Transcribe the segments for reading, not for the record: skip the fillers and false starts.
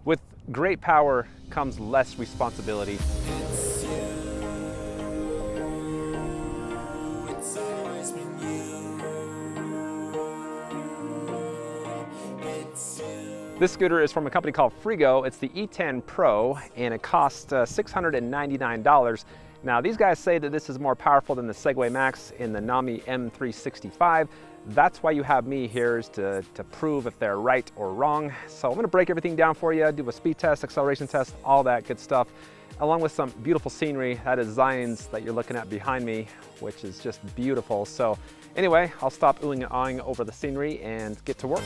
With great power comes less responsibility. This scooter is from a company called Freego. It's the E10 Pro, and it costs $699. Now, these guys say that this is more powerful than the Segway Max in the Nami M365. That's why you have me here, is to prove if they're right or wrong. So I'm gonna break everything down for you, do a speed test, acceleration test, all that good stuff, along with some beautiful scenery. That is Zion's that you're looking at behind me, which is just beautiful. So anyway, I'll stop oohing and awing over the scenery and get to work.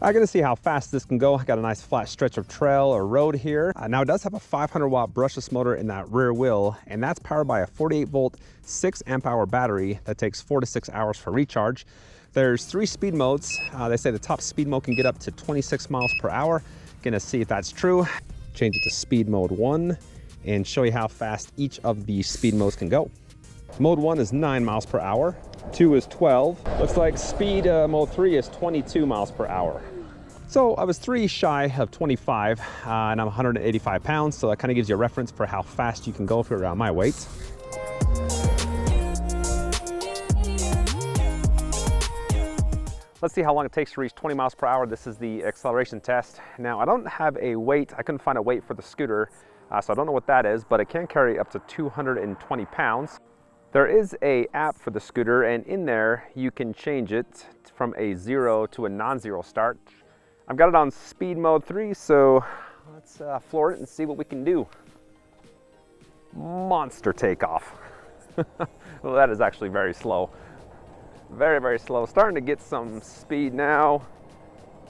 I'm gonna see how fast this can go. I got a nice flat stretch of trail or road here. Now it does have a 500 watt brushless motor in that rear wheel, and that's powered by a 48 volt, 6 amp hour battery that takes 4 to 6 hours for recharge. There's 3 speed modes. They say the top speed mode can get up to 26 miles per hour. Gonna see if that's true. Change it to speed mode 1 and show you how fast each of the speed modes can go. Mode 1 is 9 miles per hour. 2 is 12. Looks like speed mode 3 is 22 miles per hour. So I was 3 shy of 25 and I'm 185 pounds. So that kind of gives you a reference for how fast you can go if you're around my weight. Let's see how long it takes to reach 20 miles per hour. This is the acceleration test. Now I don't have a weight. I couldn't find a weight for the scooter. So I don't know what that is, but it can carry up to 220 pounds. There is an app for the scooter, and in there you can change it from a 0 to a non-zero start. I've got it on speed mode 3, so let's floor it and see what we can do. Monster takeoff. Well, that is actually very slow. Very, very slow. Starting to get some speed now.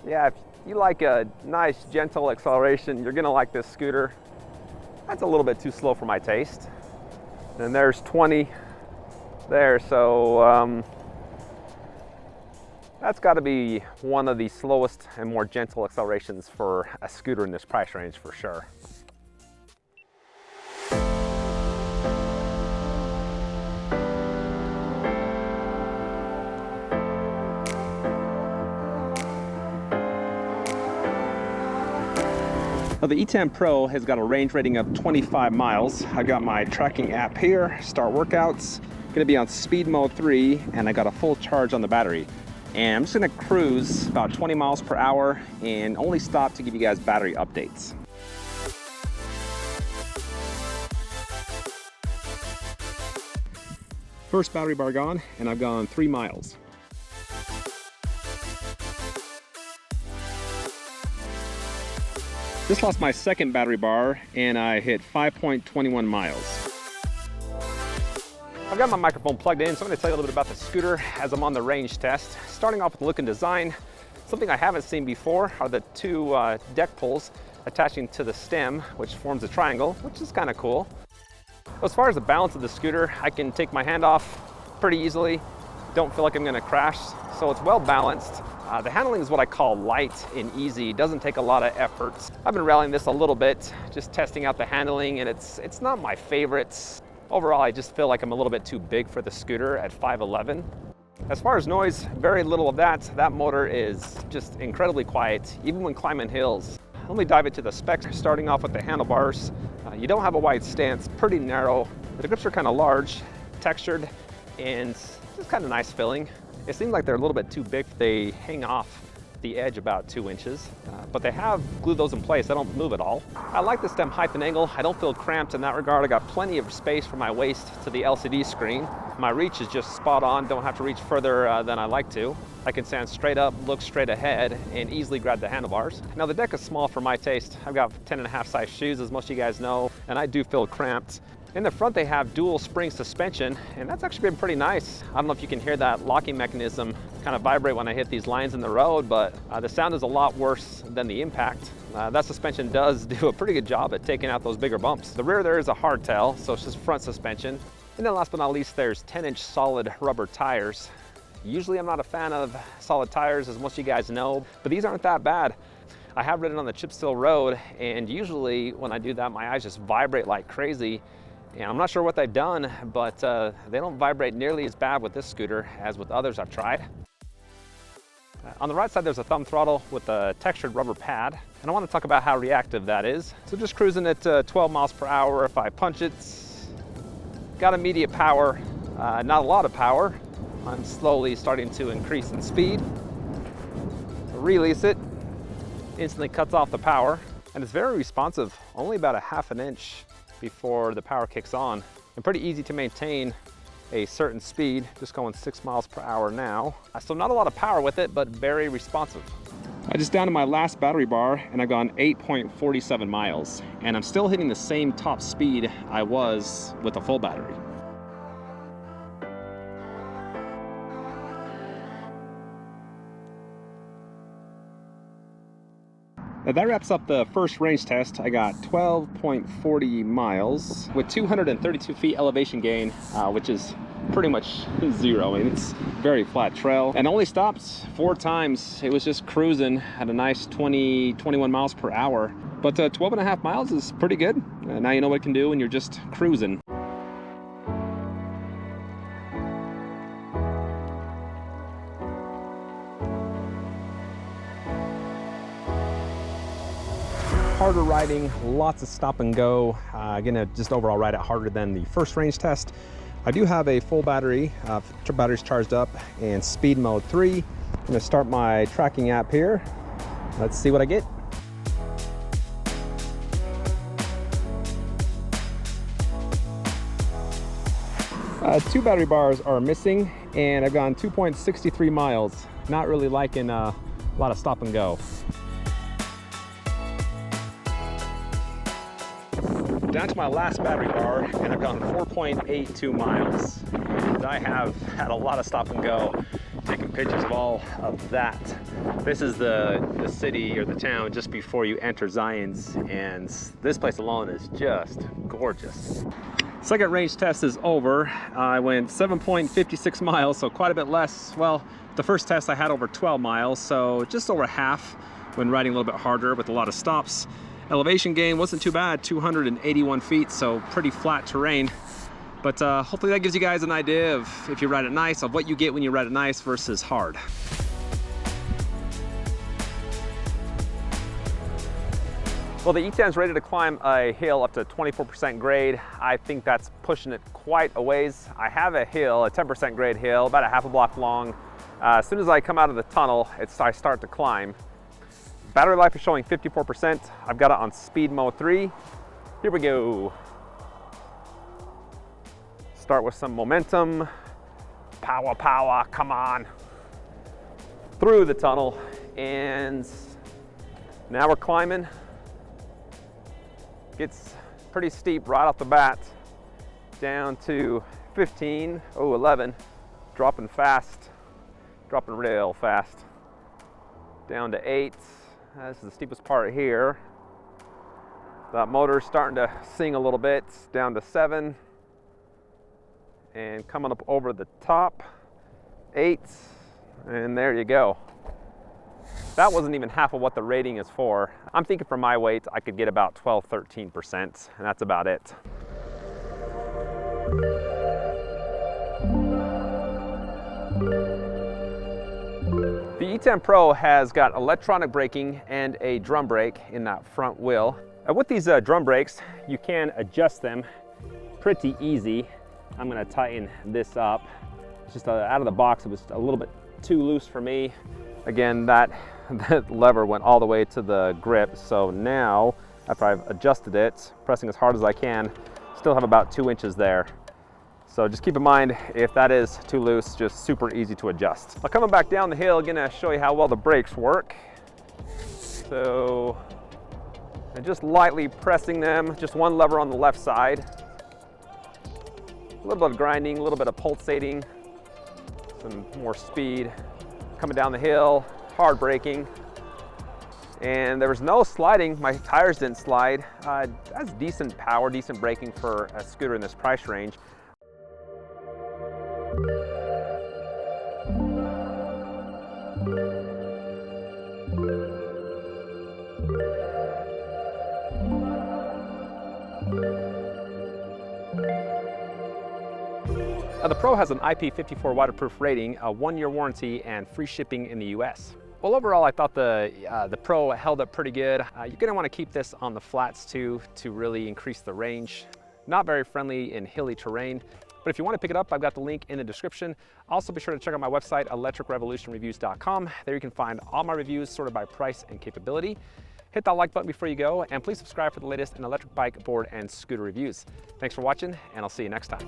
Yeah, if you like a nice, gentle acceleration, you're gonna like this scooter. That's a little bit too slow for my taste. And there's 20 there, so that's got to be one of the slowest and more gentle accelerations for a scooter in this price range for sure. Now, the E10 Pro has got a range rating of 25 miles. I got my tracking app here, start workouts. Gonna be on speed mode 3, and I got a full charge on the battery. And I'm just gonna cruise about 20 miles per hour and only stop to give you guys battery updates. First battery bar gone, and I've gone 3 miles. Just lost my second battery bar and I hit 5.21 miles. I've got my microphone plugged in, so I'm going to tell you a little bit about the scooter as I'm on the range test. Starting off with the look and design, something I haven't seen before are the 2 deck pulls attaching to the stem, which forms a triangle, which is kind of cool. As far as the balance of the scooter, I can take my hand off pretty easily. Don't feel like I'm going to crash, so it's well balanced. The handling is what I call light and easy. It doesn't take a lot of effort. I've been rallying this a little bit, just testing out the handling, and it's not my favorite. Overall, I just feel like I'm a little bit too big for the scooter at 5'11". As far as noise, very little of that. That motor is just incredibly quiet, even when climbing hills. Let me dive into the specs, starting off with the handlebars. You don't have a wide stance, pretty narrow. The grips are kind of large, textured, and just kind of nice feeling. It seems like they're a little bit too big. They hang off the edge about 2 inches, but they have glued those in place. They don't move at all. I like the stem height and angle. I don't feel cramped in that regard. I got plenty of space from my waist to the LCD screen. My reach is just spot on. Don't have to reach further than I like to. I can stand straight up, look straight ahead, and easily grab the handlebars. Now the deck is small for my taste. I've got 10.5 size shoes, as most of you guys know, and I do feel cramped. In the front, they have dual spring suspension, and that's actually been pretty nice. I don't know if you can hear that locking mechanism kind of vibrate when I hit these lines in the road, but the sound is a lot worse than the impact. That suspension does do a pretty good job at taking out those bigger bumps. The rear there is a hardtail, so it's just front suspension. And then last but not least, there's 10-inch solid rubber tires. Usually I'm not a fan of solid tires, as most of you guys know, but these aren't that bad. I have ridden on the chip seal road, and usually when I do that, my eyes just vibrate like crazy. And I'm not sure what they've done, but they don't vibrate nearly as bad with this scooter as with others I've tried. On the right side, there's a thumb throttle with a textured rubber pad, and I want to talk about how reactive that is. So just cruising at 12 miles per hour. If I punch it, got immediate power, not a lot of power. I'm slowly starting to increase in speed. Release it, instantly cuts off the power, and it's very responsive, only about a half an inch before the power kicks on, and pretty easy to maintain a certain speed, just going 6 miles per hour now. So not a lot of power with it, but very responsive. I just down to my last battery bar and I've gone 8.47 miles, and I'm still hitting the same top speed I was with a full battery. Now that wraps up the first range test. I got 12.40 miles with 232 feet elevation gain, which is pretty much zero. I mean, it's very flat trail, and only stopped 4 times. It was just cruising at a nice 21 miles per hour. But 12.5 miles is pretty good. Now you know what it can do when you're just cruising. Harder riding, lots of stop and go. Gonna just overall ride it harder than the first range test. I do have a full battery, battery's charged up, and speed mode 3. I'm gonna start my tracking app here. Let's see what I get. Two battery bars are missing, and I've gone 2.63 miles. Not really liking a lot of stop and go. Down to my last battery bar, and I've gone 4.82 miles. And I have had a lot of stop and go, taking pictures of all of that. This is the city or the town just before you enter Zions, and this place alone is just gorgeous. Second range test is over. I went 7.56 miles, so quite a bit less. Well, the first test I had over 12 miles, so just over half when riding a little bit harder with a lot of stops. Elevation gain wasn't too bad, 281 feet, so pretty flat terrain. But hopefully that gives you guys an idea of, if you ride it nice, of what you get when you ride it nice versus hard. Well, the E10 is ready to climb a hill up to 24% grade. I think that's pushing it quite a ways. I have a hill, a 10% grade hill, about a half a block long. As soon as I come out of the tunnel, I start to climb. Battery life is showing 54%. I've got it on speed mode 3. Here we go. Start with some momentum. Power, power, come on. Through the tunnel, and now we're climbing. Gets pretty steep right off the bat. Down to 15, 11. Dropping fast, dropping real fast. Down to 8. This is the steepest part here. That motor's starting to sing a little bit. Down to 7. And coming up over the top, 8. And there you go. That wasn't even half of what the rating is for. I'm thinking for my weight, I could get about 12-13%, and that's about it. The E10 Pro has got electronic braking and a drum brake in that front wheel. With these drum brakes, you can adjust them pretty easy. I'm gonna tighten this up. It's just out of the box, it was a little bit too loose for me. Again, that lever went all the way to the grip. So now, after I've adjusted it, pressing as hard as I can, still have about 2 inches there. So just keep in mind, if that is too loose, just super easy to adjust. Now coming back down the hill, gonna show you how well the brakes work. So, and just lightly pressing them, just one lever on the left side. A little bit of grinding, a little bit of pulsating, some more speed. Coming down the hill, hard braking. And there was no sliding, my tires didn't slide. That's decent power, decent braking for a scooter in this price range. Now, the Pro has an IP54 waterproof rating, a 1-year warranty, and free shipping in the US. Well, overall, I thought the Pro held up pretty good. You're gonna wanna keep this on the flats too to really increase the range. Not very friendly in hilly terrain, but if you wanna pick it up, I've got the link in the description. Also, be sure to check out my website, electricrevolutionreviews.com. There you can find all my reviews sorted by price and capability. Hit that like button before you go, and please subscribe for the latest in electric bike, board, and scooter reviews. Thanks for watching, and I'll see you next time.